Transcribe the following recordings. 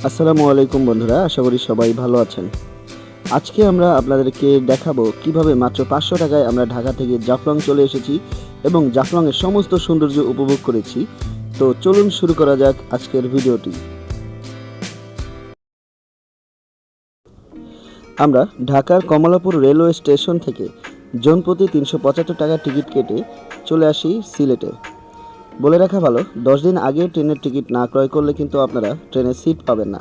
আসসালামু আলাইকুম বন্ধুরা, আশা করি সবাই ভালো আছেন। আজকে আমরা আপনাদেরকে দেখাবো কিভাবে মাত্র 500 টাকায় আমরা ঢাকা থেকে জাফলং চলে এসেছি এবং জাফলংয়ের সমস্ত সৌন্দর্য উপভোগ করেছি। তো চলুন শুরু করা যাক আজকের ভিডিওটি। আমরা ঢাকার কমলাপুর রেলওয়ে স্টেশন থেকে জনপ্রতি 375 টাকা টিকিট কেটে চলে আসি সিলেটে। বলে রাখা ভালো, 10 দিন আগে ট্রেনের টিকিট না ক্রয় করলে কিন্তু আপনারা ট্রেনের সিট পাবেন না।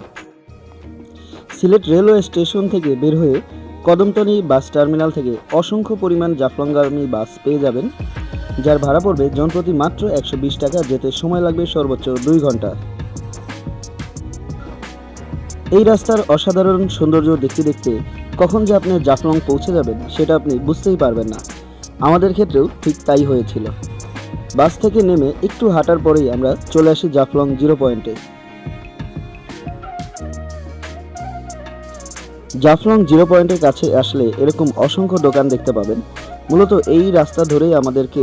সিলেট রেলওয়ে স্টেশন থেকে বের হয়ে কদমতলী বাস টার্মিনাল থেকে অসংখ্য পরিমাণ জাফলংগামী বাস পেয়ে যাবেন, যার ভাড়া পড়বে জনপ্রতি মাত্র 120 টাকা। যেতে সময় লাগবে সর্বোচ্চ 2 ঘন্টা। এই রাস্তার অসাধারণ সৌন্দর্য দেখতে দেখতে কখন যে আপনি জাফলং পৌঁছে যাবেন সেটা আপনি বুঝতেই পারবেন না। আমাদের ক্ষেত্রেও ঠিক তাই হয়েছিল। বাস থেকে নেমে একটু হাঁটার পরেই আমরা চলে আসি জাফলং জিরো পয়েন্টে। জাফলং জিরো পয়েন্টের কাছে আসলে এরকম অসংখ্য দোকান দেখতে পাবেন। মূলত এই রাস্তা ধরেই আমাদেরকে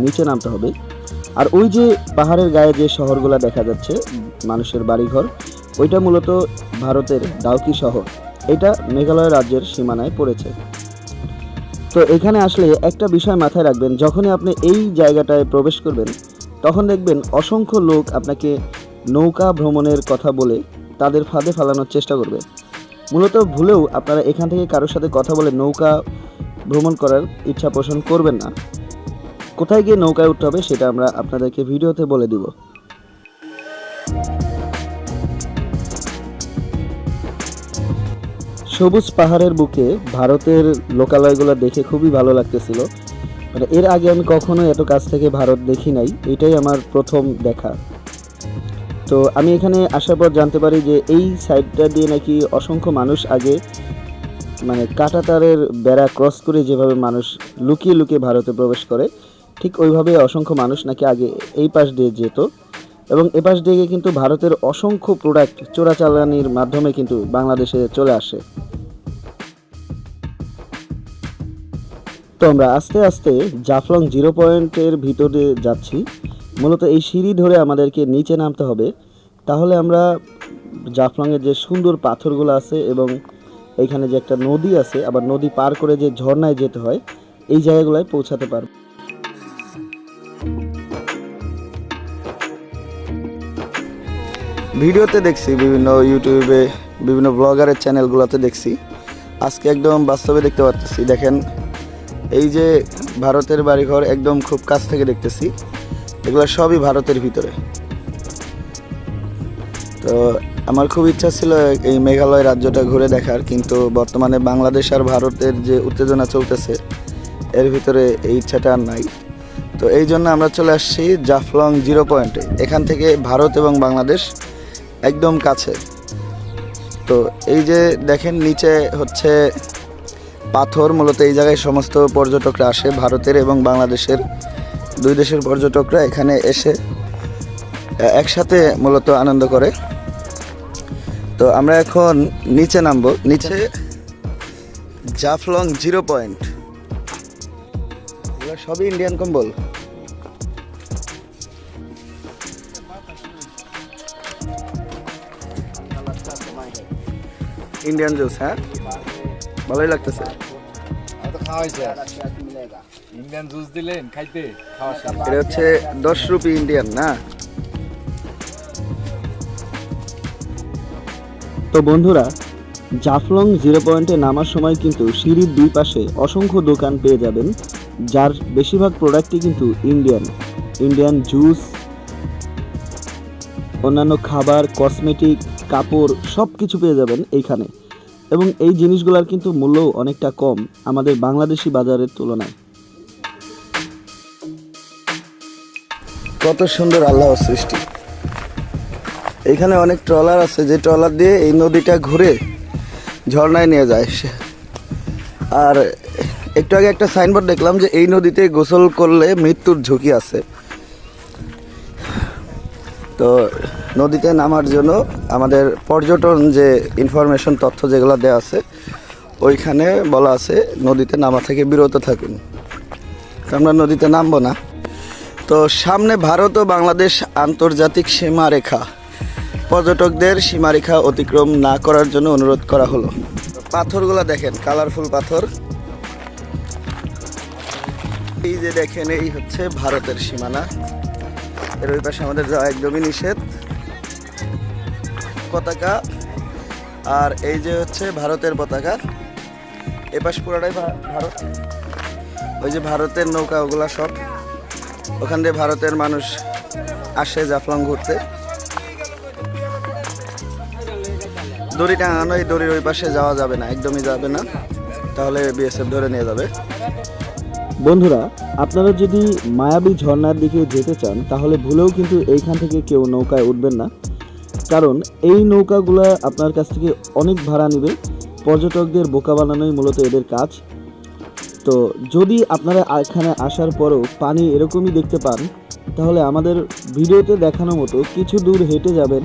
নিচে নামতে হবে। আর ওই যে পাহাড়ের গায়ে যে শহরগুলো দেখা যাচ্ছে, মানুষের বাড়িঘর, ওইটা মূলত ভারতের ডাউকি শহর। এটা মেঘালয় রাজ্যের সীমানায় পড়েছে। তো এখানে আসলে একটা বিষয় মাথায় রাখবেন, যখনই আপনি এই জায়গাটায় প্রবেশ করবেন তখন দেখবেন অসংখ্য লোক আপনাকে নৌকা ভ্রমণের কথা বলে তাদের ফাঁদে ফালানোর চেষ্টা করবে। মূলত ভুলেও আপনারা এখান থেকে কারোর সাথে কথা বলে নৌকা ভ্রমণ করার ইচ্ছা পোষণ করবেন না। কোথায় গিয়ে নৌকায় উঠতে হবে সেটা আমরা আপনাদেরকে ভিডিওতে বলে দিব। সবুজ পাহাড়ের বুকে ভারতের লোকালয়গুলো দেখে খুবই ভালো লাগতেছিল। মানে এর আগে আমি কখনো এত কাছ থেকে ভারত দেখি নাই, এটাই আমার প্রথম দেখা। তো আমি এখানে আসার পর জানতে পারি যে এই সাইডটা দিয়ে নাকি অসংখ্য মানুষ আগে মানে কাঁটাতারের বেড়া ক্রস করে যেভাবে মানুষ লুকিয়ে লুকিয়ে ভারতে প্রবেশ করে, ঠিক ওইভাবে অসংখ্য মানুষ নাকি আগে এই পাশ দিয়ে যেত এবং এ পাশ দিয়ে কিন্তু ভারতের অসংখ্য প্রোডাক্ট চোরাচালানির মাধ্যমে কিন্তু বাংলাদেশে চলে আসে। তো আমরা আস্তে আস্তে জাফলং জিরো পয়েন্টের ভিতরে যাচ্ছি। মূলত এই সিঁড়ি ধরে আমাদেরকে নিচে নামতে হবে, তাহলে আমরা জাফলংয়ের যে সুন্দর পাথরগুলো আছে এবং এইখানে যে একটা নদী আছে, আবার নদী পার করে যে ঝর্ণায় যেতে হয়, এই জায়গাগুলোয় পৌঁছাতে পারব। ভিডিওতে দেখছি, বিভিন্ন ইউটিউবে বিভিন্ন ব্লগারের চ্যানেলগুলোতে দেখছি, আজকে একদম বাস্তবে দেখতে পাচ্ছি। দেখেন এই যে ভারতের বাড়িঘর একদম খুব কাছ থেকে দেখতেছি, এগুলো সবই ভারতের ভিতরে। তো আমার খুব ইচ্ছা ছিল এই মেঘালয় রাজ্যটা ঘুরে দেখার, কিন্তু বর্তমানে বাংলাদেশ আর ভারতের যে উত্তেজনা চলতেছে এর ভিতরে এই ইচ্ছাটা আর নাই। তো এই জন্য আমরা চলে আসছি জাফলং জিরো পয়েন্টে। এখান থেকে ভারত এবং বাংলাদেশ একদম কাছে। তো এই যে দেখেন নিচে হচ্ছে পাথর, মূলত এই জায়গায় সমস্ত পর্যটকরা আসে, ভারতের এবং বাংলাদেশের দুই দেশের পর্যটকরা এখানে এসে একসাথে মূলত আনন্দ করে। তো আমরা এখন নিচে নামবো। নিচে জাফলং জিরো পয়েন্ট, এগুলো সবই ইন্ডিয়ান কম্বল। ইন্ডিয়ান জুস, হ্যাঁ ভালোই লাগতেছে। ইন্ডিয়ান জুস দিলেন খাইতে, এটা হচ্ছে 10 রুপি ইন্ডিয়ান না। তো বন্ধুরা, জাফলং জিরো পয়েন্টে নামার সময় কিন্তু সিঁড়ির দুই পাশে অসংখ্য দোকান পেয়ে যাবেন, যার বেশিরভাগ প্রোডাক্টই কিন্তু ইন্ডিয়ান জুস, অন্যান্য খাবার, কসমেটিক, কাপড় সব কিছু পেয়ে যাবেন এইখানে। এবং এই জিনিসগুলোর কিন্তু মূল্য অনেকটা কম আমাদের বাংলাদেশি বাজারের তুলনায়। কত সুন্দর আল্লাহর সৃষ্টি। এখানে অনেক ট্রলার আছে, যে ট্রলার দিয়ে এই নদীটা ঘুরে ঝর্ণায় নিয়ে যায়। আর একটু আগে একটা সাইনবোর্ড দেখলাম যে এই নদীতে গোসল করলে মৃত্যুর ঝুঁকি আছে। তো নদীতে নামার জন্য আমাদের পর্যটন যে ইনফরমেশন, তথ্য যেগুলো দেওয়া আছে, ওইখানে বলা আছে নদীতে নামা থেকে বিরত থাকুন। তো আমরা নদীতে নামবো না। তো সামনে ভারত ও বাংলাদেশ আন্তর্জাতিক সীমারেখা, পর্যটকদের সীমারেখা অতিক্রম না করার জন্য অনুরোধ করা হলো। পাথরগুলো দেখেন, কালারফুল পাথর। এই যে দেখেন, এই হচ্ছে ভারতের সীমানা। এর ওই পাশে আমাদের যাওয়া একদমই নিষেধ। পতাকা, আর এই যে হচ্ছে ভারতের পতাকা। এ পাশ পুরাটাই ভারত। ওই যে ভারতের নৌকা, ওগুলা সব। ওখান দিয়ে ভারতের মানুষ আসে জাফলং ঘুরতে। দড়ি টাঙানো, এই দড়ির ওই পাশে যাওয়া যাবে না, একদমই যাবে না, তাহলে বিএসএফ ধরে নিয়ে যাবে। বন্ধুরা, আপনারা যদি মায়াবী ঝর্ণার দিকে যেতে চান তাহলে ভুলেও কিন্তু এইখান থেকে কেউ নৌকায় উঠবেন না, কারণ এই নৌকাগুলো আপনার কাছ থেকে অনেক ভাড়া নেবে। পর্যটকদের বোকা বানানোই মূলত এদের কাজ। তো যদি আপনারা এখানে আসার পরও পানি এরকমই দেখতে পান, তাহলে আমাদের ভিডিওতে দেখানো মতো কিছু দূর হেঁটে যাবেন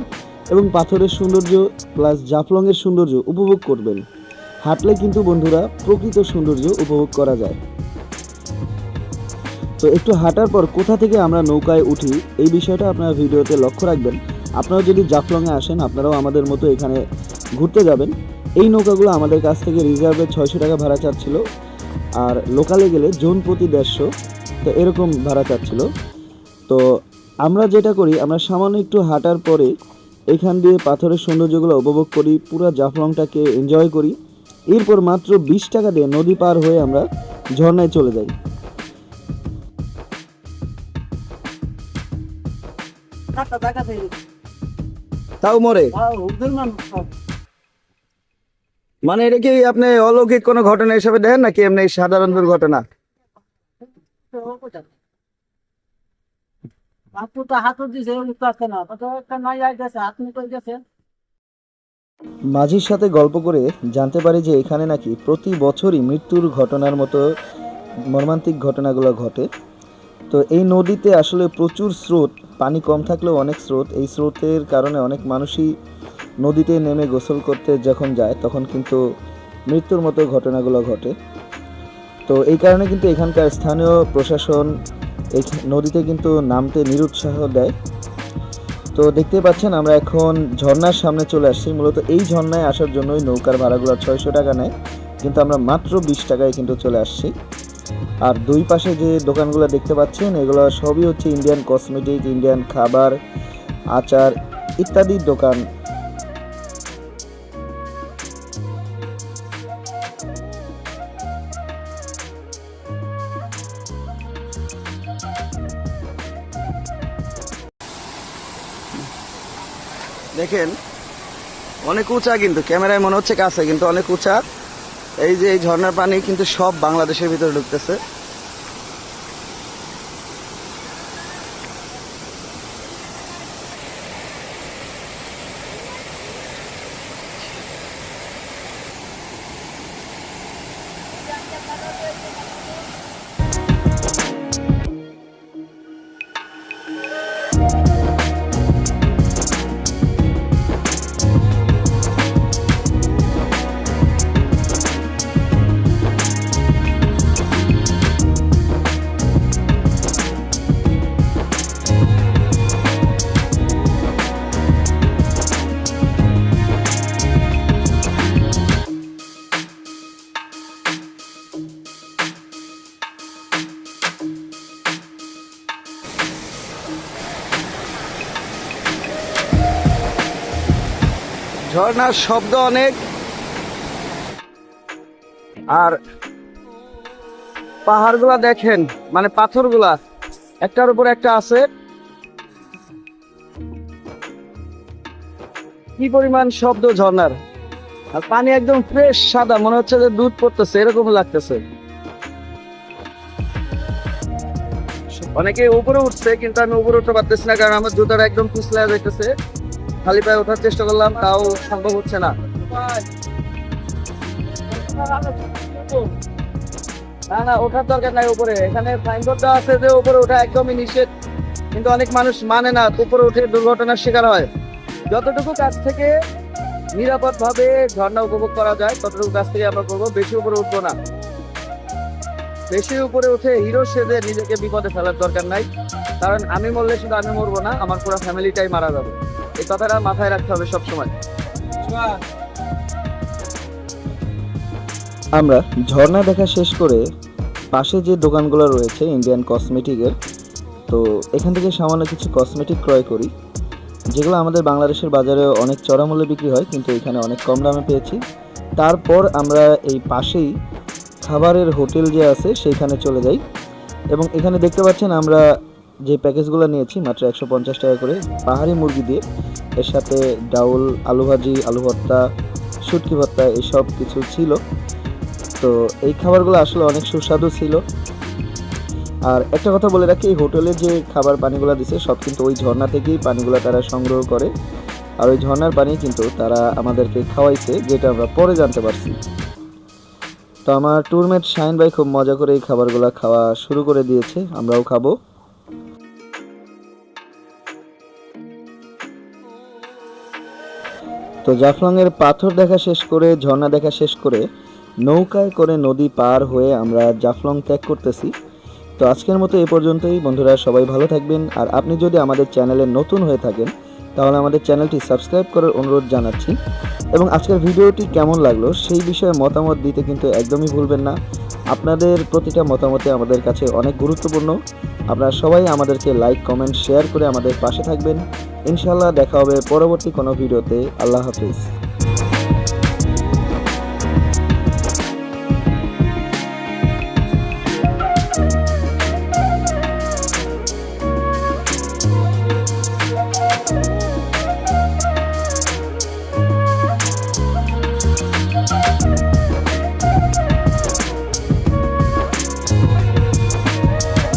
এবং পাথরের সৌন্দর্য প্লাস জাফলংয়ের সৌন্দর্য উপভোগ করবেন। হাঁটলে কিন্তু বন্ধুরা প্রকৃত সৌন্দর্য উপভোগ করা যায়। তো একটু হাঁটার পর কোথা থেকে আমরা নৌকায় উঠি এই বিষয়টা আপনারা ভিডিওতে লক্ষ্য রাখবেন। আপনারা যদি জাফলংয়ে আসেন, আপনারাও আমাদের মতো এখানে ঘুরতে যাবেন। এই নৌকাগুলো আমাদের কাছ থেকে রিজার্ভে 600 টাকা ভাড়া চাচ্ছিল, আর লোকালে গেলে জন প্রতি 150, তো এরকম ভাড়া চাচ্ছিল। তো আমরা যেটা করি, আমরা সামান্য একটু হাঁটার পরে এখান দিয়ে পাথরের সৌন্দর্যগুলো উপভোগ করি, পুরো জাফলংটাকে এনজয় করি। এরপর মাত্র 20 টাকা দিয়ে নদী পার হয়ে আমরা ঝর্ণায় চলে যাই। তাও মরে মানে এটা কি আপনি অলৌকিক কোনো ঘটনা হিসেবে দেখেন নাকি এমনি সাধারণ দুর্ঘটনা? মাঝির সাথে গল্প করে জানতে পারি যে এখানে নাকি প্রতি বছরই মৃত্যুর ঘটনার মতো মর্মান্তিক ঘটনাগুলো ঘটে। তো এই নদীতে আসলে প্রচুর স্রোত, পানি কম থাকলেও অনেক স্রোত। এই স্রোতের কারণে অনেক মানুষই নদীতে নেমে গোসল করতে যখন যায় তখন কিন্তু মৃত্যুর মতো ঘটনাগুলো ঘটে। তো এই কারণে কিন্তু এখানকার স্থানীয় প্রশাসন এই নদীতে কিন্তু নামতে নিরুৎসাহ দেয়। তো দেখতে পাচ্ছেন আমরা এখন ঝর্ণার সামনে চলে আসছি। মূলত এই ঝর্ণায় আসার জন্যই নৌকার ভাড়াগুলো 600 টাকা নেয়, কিন্তু আমরা মাত্র 20 টাকায় কিন্তু চলে আসছি। আর দুই পাশে যে দোকানগুলো দেখতে পাচ্ছেন এগুলো সবই হচ্ছে ইন্ডিয়ান কসমেটিক, ইন্ডিয়ান খাবার, আচার ইত্যাদি দোকান। দেখেন অনেক উঁচা, কিন্তু ক্যামেরায় মনে হচ্ছে কাছে, কিন্তু অনেক উঁচা। এই যে এই ঝর্ণার পানি কিন্তু সব বাংলাদেশের ভিতরে ঢুকতেছে। ঝর্ণার শব্দ অনেক, আর পাহাড়গুলা দেখেন, মানে পাথরগুলা একটার উপর একটা আছে, কি পরিমাণ শব্দ ঝর্ণার। আর পানি একদম ফ্রেশ সাদা, মনে হচ্ছে যে দুধ পড়তেছে, এরকম লাগতেছে। অনেকে উপরে উঠছে, কিন্তু আমি উপরে উঠতে পারতেছি না, কারণ আমার জুতাটা একদম পিছলা যাইতেছে। খালি পায়ে ওঠার চেষ্টা করলাম, তাও সম্ভব হচ্ছে না। না না, ওঠার দরকার নাই উপরে। এখানে সাইনবোর্ড দেওয়া আছে যে উপরে ওঠা একদমই নিষেধ, কিন্তু অনেক মানুষ মানে না, উপরে উঠে দুর্ঘটনার শিকার হয়। যতটুকু কাছ থেকে নিরাপদ ভাবে ঝর্ণা উপভোগ করা যায় ততটুকু কাছ থেকে আমরা করবো, বেশি উপরে উঠবো না। বেশি উপরে উঠে হিরো সেজে নিজেকে বিপদে ফেলার দরকার নাই, কারণ আমি মরলে শুধু আমি মরবো না, আমার পুরো ফ্যামিলিটাই মারা যাবে। এই কথাটা মাথায় রাখতে হবে সব সময়। আমরা ঝর্ণা দেখা শেষ করে পাশে যে দোকানগুলো রয়েছে ইন্ডিয়ান কসমেটিকের, তো এখান থেকে সামান্য কিছু কসমেটিক ক্রয় করি, যেগুলো আমাদের বাংলাদেশের বাজারে অনেক চড়া মূল্যে বিক্রি হয়, কিন্তু এখানে অনেক কম দামে পেয়েছি। তারপর আমরা এই পাশেই খাবারের হোটেল যে আছে সেইখানে চলে যাই, এবং এখানে দেখতে পাচ্ছেন আমরা যে প্যাকেজগুলো নিয়েছি মাত্র 150 টাকা করে, পাহাড়ি মুরগি দিয়ে, এর সাথে ডাউল, আলু ভাজি, আলু ভর্তা, শুটকি ভর্তা, এইসব কিছু ছিল। তো এই খাবারগুলো আসলে অনেক সুস্বাদু ছিল। আর একটা কথা বলে রাখি, এই হোটেলে যে খাবার পানিগুলো দিছে সব কিন্তু ওই ঝর্ণা থেকেই পানিগুলো তারা সংগ্রহ করে, আর ওই ঝর্ণার পানি কিন্তু তারা আমাদেরকে খাওয়াইছে, যেটা আমরা পরে জানতে পারছি। তো আমার ট্যুরমেট শাহিন ভাই খুব মজা করে এই খাবারগুলো খাওয়া শুরু করে দিয়েছে, আমরাও খাবো। তো জাফলংয়ের পাথর দেখা শেষ করে, ঝর্ণা দেখা শেষ করে, নৌকায় করে নদী পার হয়ে আমরা জাফলং ত্যাগ করতেছি। তো আজকের মতো এ পর্যন্তই বন্ধুরা, সবাই ভালো থাকবেন। আর আপনি যদি আমাদের চ্যানেলে নতুন হয়ে থাকেন তাহলে আমাদের চ্যানেলটি সাবস্ক্রাইব করার অনুরোধ জানাচ্ছি, এবং আজকের ভিডিওটি কেমন লাগলো সেই বিষয়ে মতামত দিতে কিন্তু একদমই ভুলবেন না। আপনাদের প্রতিটা মতামতে আমাদের কাছে অনেক গুরুত্বপূর্ণ। আপনারা সবাই আমাদেরকে লাইক, কমেন্ট, শেয়ার করে আমাদের পাশে থাকবেন। ইনশাআল্লাহ দেখা হবে পরবর্তী কোনো ভিডিওতে। আল্লাহ হাফিজ।